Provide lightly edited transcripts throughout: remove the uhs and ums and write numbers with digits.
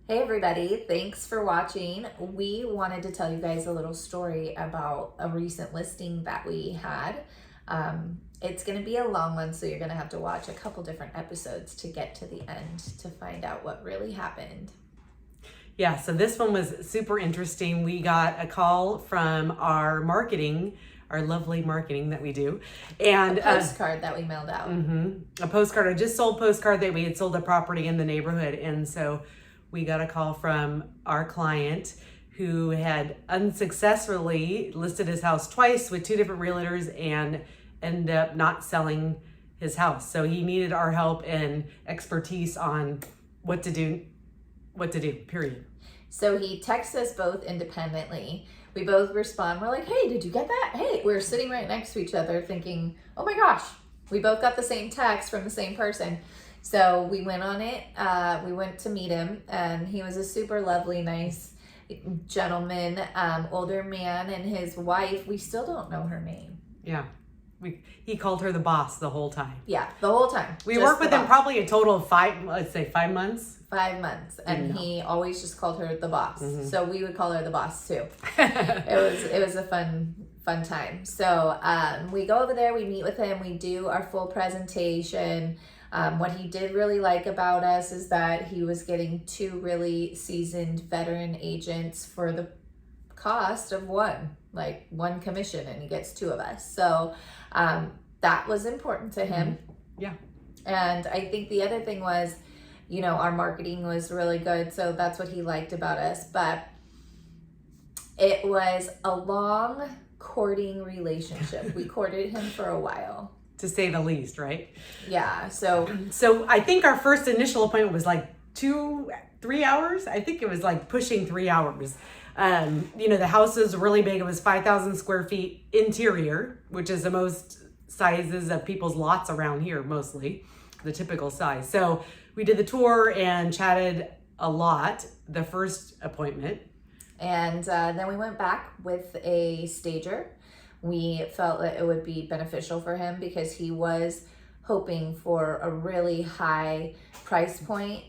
Hey everybody, thanks for watching. We wanted to tell you guys a little story about a recent listing that we had. It's going to be a long one, so you're going to have to watch a couple different episodes to get to the end to find out what really happened. Yeah, so this one was super interesting. We got a call from our marketing, our lovely marketing that we do, and A postcard that we mailed out. a postcard, a just sold postcard that we had sold a property in the neighborhood. And so we got a call from our client who had unsuccessfully listed his house twice with two different realtors and ended up not selling his house. So he needed our help and expertise on what to do, period. So he texts us both independently. We both respond. We're like, hey, did you get that? Hey, we're sitting right next to each other thinking, oh my gosh, we both got the same text from the same person. So we went on it. We went to meet him, and he was a super lovely, nice gentleman, older man, and his wife. We still don't know her name. Yeah. He called her the boss the whole time. Yeah, the whole time. We worked with him probably a total of 5 months. 5 months, and he always just called her the boss. So we would call her the boss too. It was a fun time. So we go over there, we meet with him, we do our full presentation. What he did really like about us is that he was getting 2 really seasoned veteran agents for the cost of one commission, and he gets 2 of us. So that was important to him. Yeah. And I think the other thing was, our marketing was really good. So that's what he liked about us. But it was a long courting relationship. We courted him for a while, To say the least, right? Yeah. So I think our first initial appointment was like 3 hours. I think it was like pushing 3 hours. The house is really big. It was 5,000 square feet interior, which is the most sizes of people's lots around here, mostly the typical size. So we did the tour and chatted a lot the first appointment. And then we went back with a stager. We felt that it would be beneficial for him because he was hoping for a really high price point.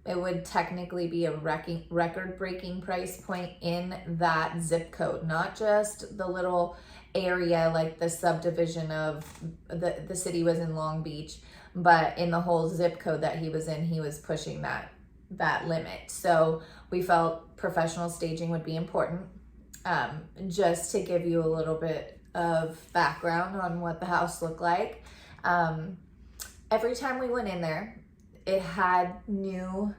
It would technically be a record-breaking price point in that zip code, not just the little area like the subdivision of the city was in Long Beach, but in the whole zip code that he was in, he was pushing that limit. So we felt professional staging would be important. Just to give you a little bit of background on what the house looked like. Every time we went in there, it had new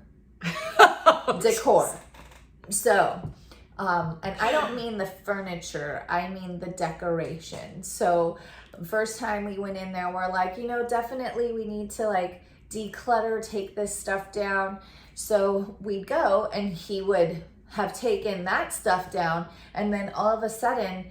decor. So, and I don't mean the furniture, I mean the decoration. So first time we went in there, we're like, definitely we need to declutter, take this stuff down. So we'd go and he would have taken that stuff down, and then all of a sudden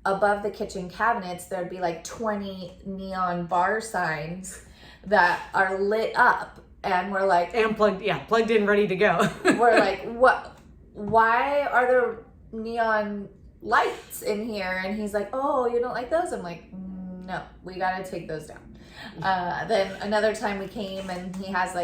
above the kitchen cabinets there'd be 20 neon bar signs that are lit up, and we're like, and plugged in, ready to go. We're like, what? Why are there neon lights in here? And he's like, oh, you don't like those? I'm like, no, we gotta take those down. Then another time we came and he has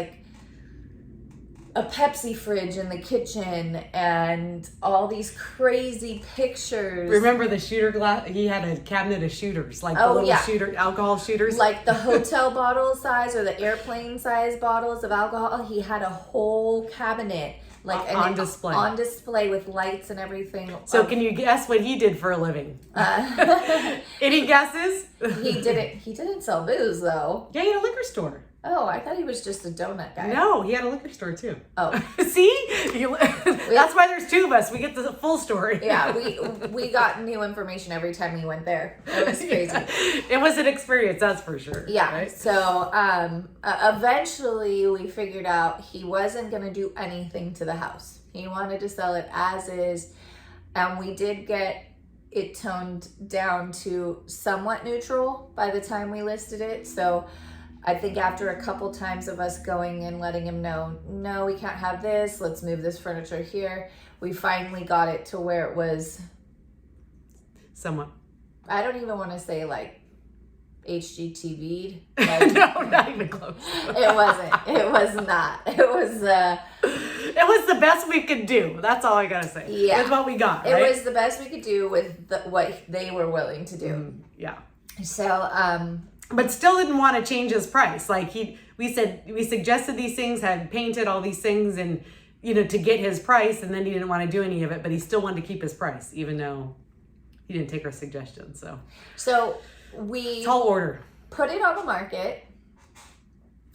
a Pepsi fridge in the kitchen and all these crazy pictures. Remember the shooter glass? He had a cabinet of shooters, alcohol shooters. Like the hotel bottle size or the airplane size bottles of alcohol. He had a whole cabinet on display. On display with lights and everything. So can you guess what he did for a living? Any guesses? He didn't sell booze though. Yeah, he had a liquor store. Oh, I thought he was just a donut guy. No, he had a liquor store too. Oh. See? That's why there's 2 of us. We get the full story. Yeah, we got new information every time we went there. It was crazy. Yeah. It was an experience, that's for sure. Yeah. Right? So eventually we figured out he wasn't going to do anything to the house. He wanted to sell it as is. And we did get it toned down to somewhat neutral by the time we listed it. So I think after a couple times of us going and letting him know, no, we can't have this, let's move this furniture here, we finally got it to where it was somewhat, I don't even want to say HGTV'd. No, not even close. It wasn't. It was not. It was It was the best we could do. That's all I gotta say. Yeah. With what we got, It right? was the best we could do with what they were willing to do. Yeah. So, But still didn't want to change his price. Like we suggested these things, had painted all these things, and to get his price, and then he didn't want to do any of it, but he still wanted to keep his price, even though he didn't take our suggestions. So we tall order. Put it on the market,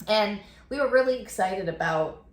and we were really excited about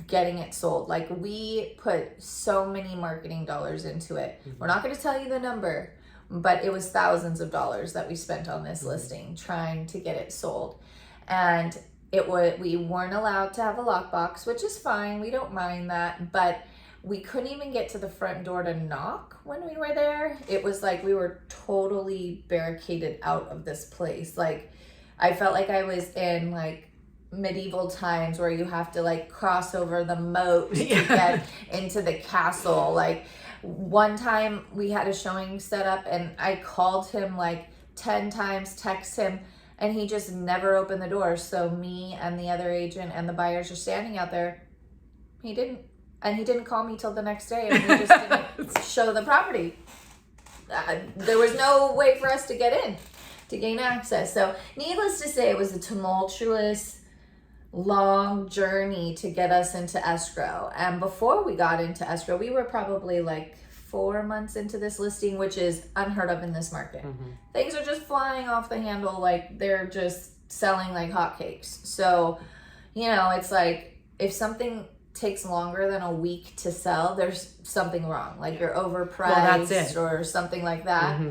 getting it sold. Like, we put so many marketing dollars into it. We're not going to tell you the number, but it was thousands of dollars that we spent on this listing trying to get it sold. And we weren't allowed to have a lockbox, which is fine. We don't mind that, but we couldn't even get to the front door to knock when we were there. It was like we were totally barricaded out of this place. Like, I felt like I was in like medieval times where you have to like cross over the moat to get into the castle. Like, one time we had a showing set up and I called him like 10 times, text him, and he just never opened the door. So me and the other agent and the buyers are standing out there. He didn't. And he didn't call me till the next day, and he just didn't show the property. There was no way for us to get in, to gain access. So needless to say, it was a tumultuous, long journey to get us into escrow. And before we got into escrow, we were probably like 4 months into this listing, which is unheard of in this market. Things are just flying off the handle. Like, they're just selling like hotcakes. So, it's like, if something takes longer than a week to sell, there's something wrong. Like, you're overpriced or something like that.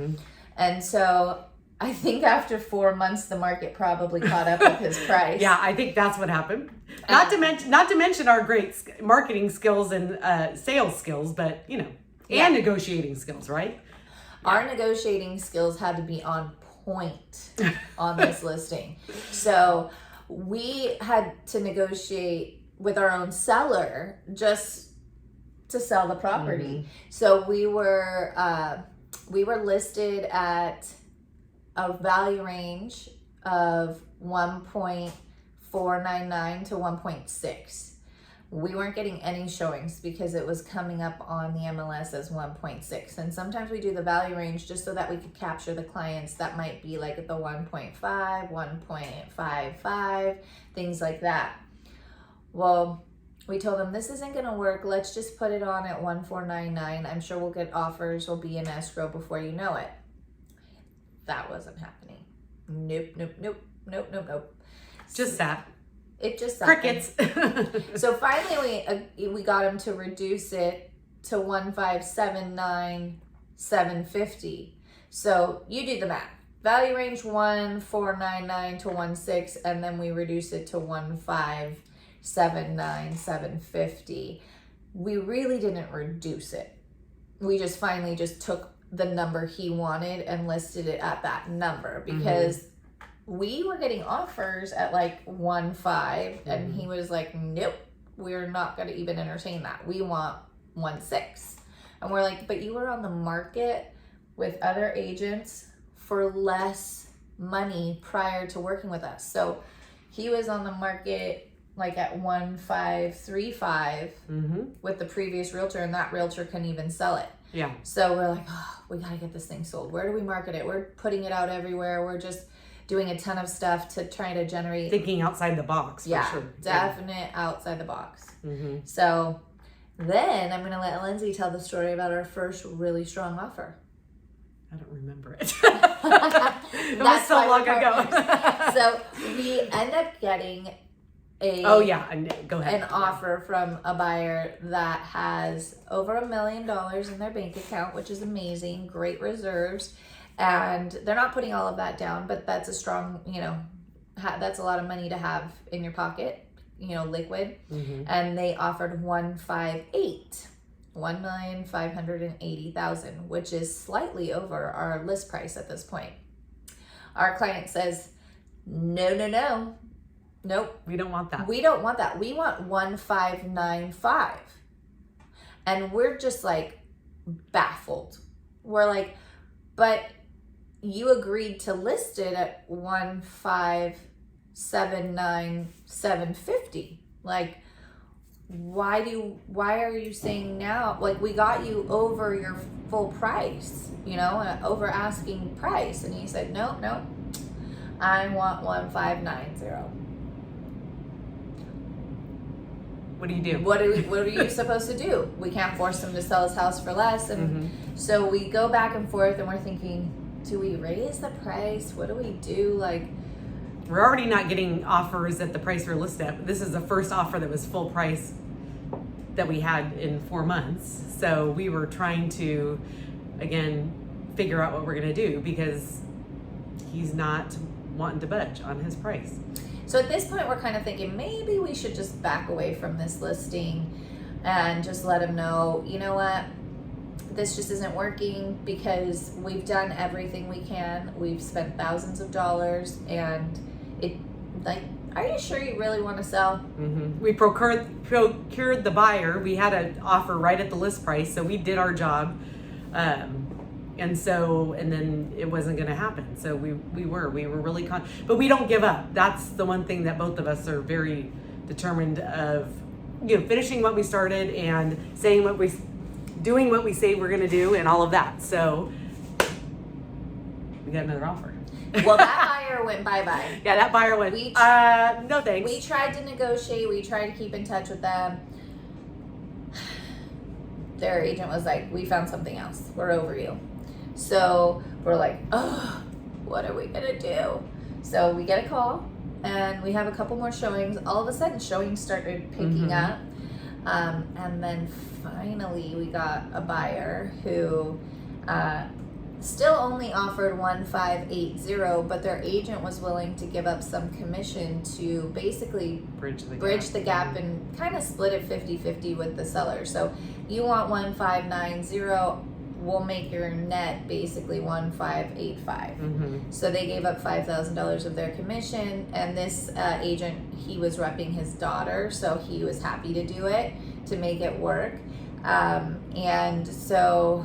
And so I think after 4 months, the market probably caught up with his price. Yeah, I think that's what happened. Not to mention our great marketing skills and sales skills, but and negotiating skills, right? Our negotiating skills had to be on point on this listing. So we had to negotiate with our own seller just to sell the property. So we were listed at a value range of 1.499 to 1.6. We weren't getting any showings because it was coming up on the MLS as 1.6. And sometimes we do the value range just so that we could capture the clients that might be like at the 1.5, 1.55, things like that. Well, we told them, this isn't going to work. Let's just put it on at 1.499. I'm sure we'll get offers. We'll be in escrow before you know it. That wasn't happening. Nope. Just sat. It just sat. Crickets. So finally, we got him to reduce it to 1.579,750. So you do the math. Value range 1.499 to 1.6, and then we reduce it to 1.579,750. We really didn't reduce it. We just finally took the number he wanted and listed it at that number, because we were getting offers at like 1.5, and he was like, nope, we're not going to even entertain that. We want 1.6. And we're like, but you were on the market with other agents for less money prior to working with us. So he was on the market like at 1.535 with the previous realtor, and that realtor couldn't even sell it. Yeah. So we're like, we got to get this thing sold. Where do we market it? We're putting it out everywhere. We're just doing a ton of stuff to try to generate. Thinking outside the box. Yeah, for sure. definite outside the box. So then I'm going to let Lindsay tell the story about our first really strong offer. I don't remember it. It was so long ago. So we end up getting go ahead. an offer from a buyer that has over $1 million in their bank account, which is amazing. Great reserves. And they're not putting all of that down, but that's a strong, that's a lot of money to have in your pocket, liquid. And they offered 1.58, $1,580,000, which is slightly over our list price at this point. Our client says, no. Nope. We don't want that. We don't want that. We want 1.595. And we're just like baffled. We're like, but you agreed to list it at 1.579,750. Like, why are you saying now, like, we got you over your full price, over asking price? And he said, no, I want 1590. What do you do? What are you supposed to do? We can't force him to sell his house for less. And so we go back and forth, and we're thinking, do we raise the price? What do we do? Like, we're already not getting offers at the price we're listed at. This is the first offer that was full price that we had in 4 months. So we were trying to, again, figure out what we're going to do, because he's not wanting to budge on his price. so at this point, we're kind of thinking maybe we should just back away from this listing and just let him know, you know what, this just isn't working, because we've done everything we can. We've spent thousands of dollars, and are you sure you really want to sell? We procured the buyer. We had an offer right at the list price, so we did our job. And then it wasn't going to happen. So we were really but we don't give up. That's the one thing that both of us are very determined of, finishing what we started and doing what we say we're going to do, and all of that. So we got another offer. Well, that buyer went bye-bye. Yeah, that buyer went, no thanks. We tried to negotiate. We tried to keep in touch with them. Their agent was like, we found something else. We're over you. So we're like, oh, what are we going to do? So we get a call, and we have a couple more showings. All of a sudden, showings started picking up. And then finally, we got a buyer who still only offered 1580, but their agent was willing to give up some commission to basically bridge the gap and kind of split it 50-50 with the seller. So you want 1590, we'll make your net basically 1585. So they gave up $5,000 of their commission, and this agent, he was repping his daughter, so he was happy to do it to make it work. And so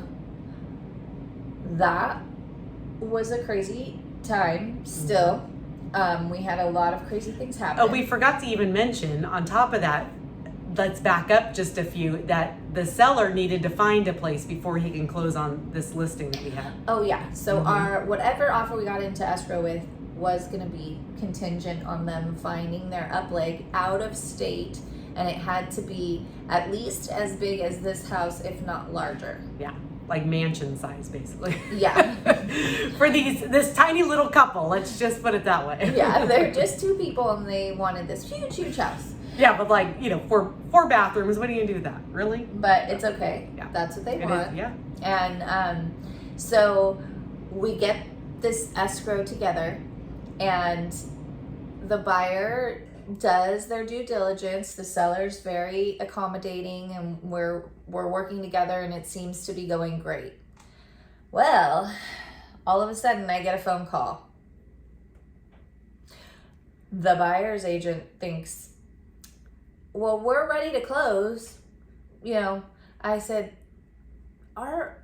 that was a crazy time still. We had a lot of crazy things happen. Oh, we forgot to even mention, on top of that, let's back up just a few, that the seller needed to find a place before he can close on this listing that we have. Oh yeah, so our whatever offer we got into escrow with was going to be contingent on them finding their up leg out of state, and it had to be at least as big as this house, if not larger. Yeah, like mansion size, basically. Yeah. For this tiny little couple, let's just put it that way. Yeah, they're just two people, and they wanted this huge house. Yeah, but like, four bathrooms, what are you gonna do with that? Really? But it's okay. Yeah. That's what they want. Yeah. And so we get this escrow together, and the buyer does their due diligence. The seller's very accommodating, and we're working together, and it seems to be going great. Well, all of a sudden I get a phone call. The buyer's agent thinks, well, we're ready to close. I said, our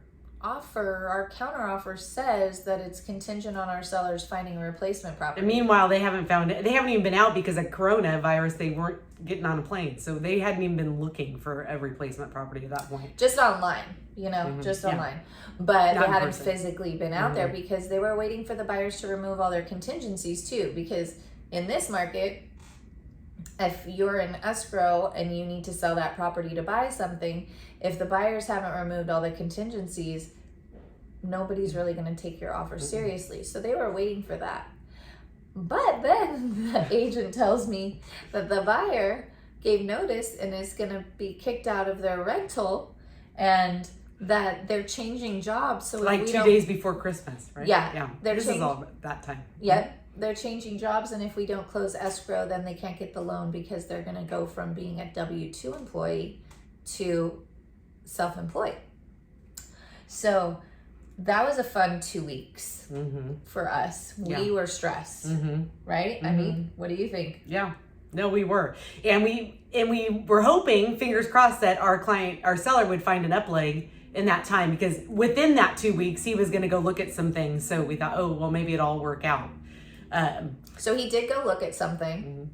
counter offer says that it's contingent on our sellers finding a replacement property. And meanwhile, they haven't found it. They haven't even been out because of coronavirus. They weren't getting on a plane. So they hadn't even been looking for a replacement property at that point. Just online, just online. But Not they hadn't person. physically been out there because they were waiting for the buyers to remove all their contingencies too. Because in this market, if you're in escrow and you need to sell that property to buy something, if the buyers haven't removed all the contingencies, nobody's really going to take your offer seriously. So they were waiting for that. But then the agent tells me that the buyer gave notice and is going to be kicked out of their rental, and that they're changing jobs. So like 2 days before Christmas, right? Yeah. This is all that time. Yep. They're changing jobs, and if we don't close escrow, then they can't get the loan because they're going to go from being a W-2 employee to self-employed. So that was a fun 2 weeks for us. We were stressed, right? I mean, what do you think? Yeah. No, we were. And we were hoping, fingers crossed, that our seller would find an up leg in that time, because within that 2 weeks, he was going to go look at some things. So we thought, oh, well, maybe it'll all work out. So he did go look at something.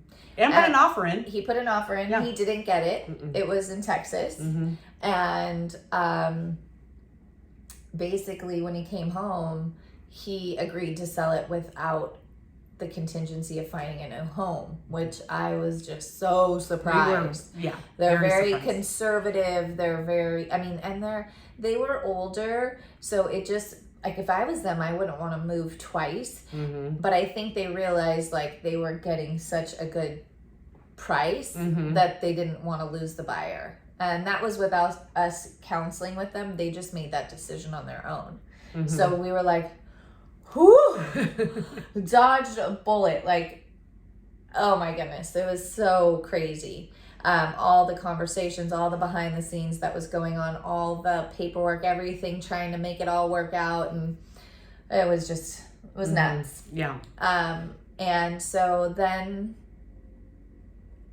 And put an offer in. He put an offer in. Yeah. He didn't get it. Mm-mm. It was in Texas. Mm-hmm. And basically when he came home, he agreed to sell it without the contingency of finding a new home, which I was just so surprised. They're very surprised. Conservative. They're very, and they were older. So it just, like, if I was them, I wouldn't want to move twice. Mm-hmm. But I think they realized, like, they were getting such a good price Mm-hmm. that they didn't want to lose the buyer. And that was without us counseling with them. They just made that decision on their own. Mm-hmm. So we were like, whoo, dodged a bullet. Like, oh my goodness, it was so crazy. All the conversations, all the behind the scenes that was going on, all the paperwork, everything, trying to make it all work out. And it was nuts. Yeah. And so then,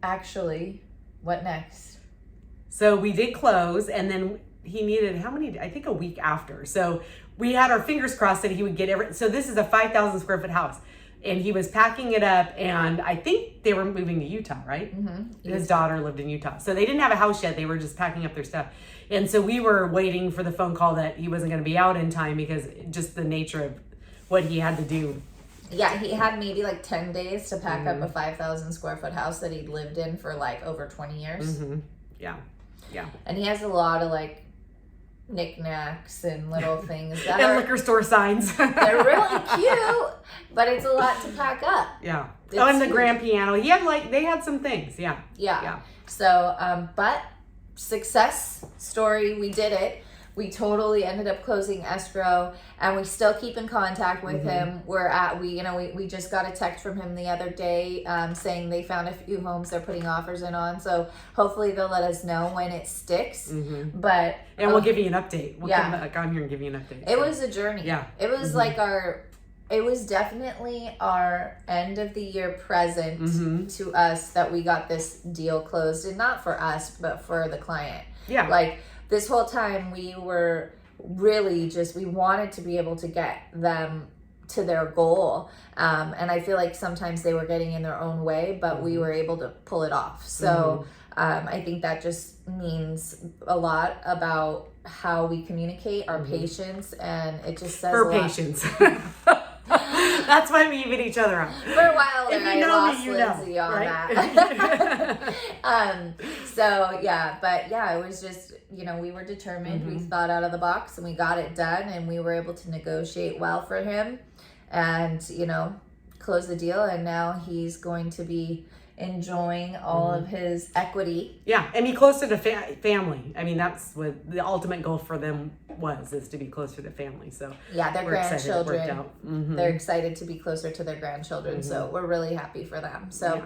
actually, what next? So we did close, and then he needed I think a week after. So we had our fingers crossed that he would get so this is a 5,000 square foot house, and he was packing it up, and I think they were moving to Utah, right? Mm-hmm. His daughter lived in Utah. So they didn't have a house yet. They were just packing up their stuff. And so we were waiting for the phone call that he wasn't going to be out in time because just the nature of what he had to do. Yeah, he had maybe like 10 days to pack up a 5,000 square foot house that he'd lived in for like over 20 years. Mm-hmm. Yeah. And he has a lot of like knickknacks and little things that And are, liquor store signs. they're really cute, but it's a lot to pack up. Yeah. It's and the huge. grand piano. They had some things. Yeah. Yeah. So, but success story, we did it. We totally ended up closing escrow, and we still keep in contact with him. We just got a text from him the other day saying they found a few homes they're putting offers in on. So hopefully they'll let us know when it sticks. Mm-hmm. But And we'll give you an update. We'll yeah. come back on here and give you an update. It was a journey. Yeah. It was like it was definitely our end of the year present to us that we got this deal closed, and not for us, but for the client. Yeah. Like, this whole time we were really we wanted to be able to get them to their goal. And I feel like sometimes they were getting in their own way, but we were able to pull it off. So I think that just means a lot about how we communicate, our patience, and it just says a lot. patience. That's why we even each other out. For a while there, If you I know lost me, you Lindsay know, on right? that. So yeah, but yeah, it was just, we were determined. We thought out of the box and we got it done, and we were able to negotiate well for him and, close the deal. And now he's going to be enjoying all of his equity. Yeah, and be closer to family. I mean, that's what the ultimate goal for them is to be closer to family. So Yeah, their we're excited it worked grandchildren. out. Mm-hmm. They're excited to be closer to their grandchildren. So we're really happy for them. So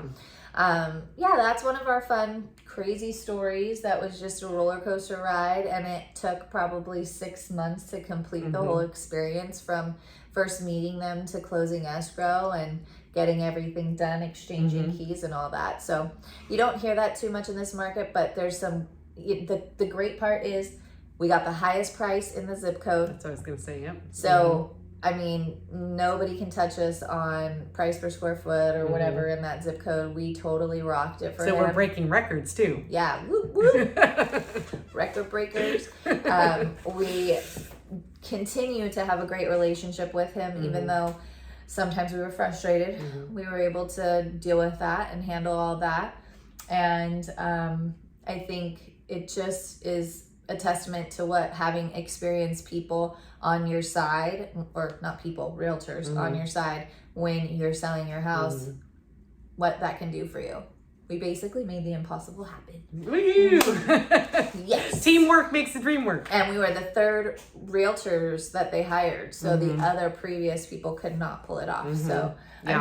Yeah. that's one of our fun, crazy stories. That was just a roller coaster ride, and it took probably 6 months to complete the whole experience, from first meeting them to closing escrow and getting everything done, exchanging keys and all that. So you don't hear that too much in this market, but there's the great part is we got the highest price in the zip code. That's what I was going to say, yep. So, nobody can touch us on price per square foot or whatever in that zip code. We totally rocked it for him. So we're breaking records too. Yeah, whoop, whoop. Record breakers. We continue to have a great relationship with him, even though sometimes we were frustrated. We were able to deal with that and handle all that. And I think it just is a testament to what having experienced people on your side, or not people, realtors on your side when you're selling your house, what that can do for you. We basically made the impossible happen. Woo! Yes. Teamwork makes the dream work. And we were the third realtors that they hired, so the other previous people could not pull it off. So Yeah.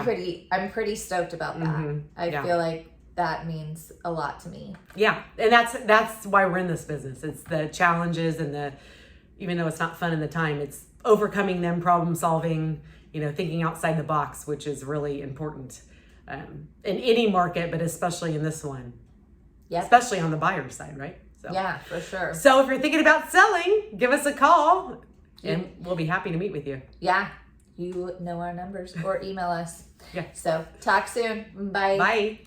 I'm pretty stoked about that. I feel like that means a lot to me. Yeah, and that's why we're in this business. It's the challenges and even though it's not fun in the time, it's overcoming them, problem solving, thinking outside the box, which is really important in any market, but especially in this one. Yep. Especially on the buyer side, right? So. Yeah, for sure. So if you're thinking about selling, give us a call and we'll be happy to meet with you. Yeah, you know our numbers, or email us. Yeah. So talk soon. Bye. Bye.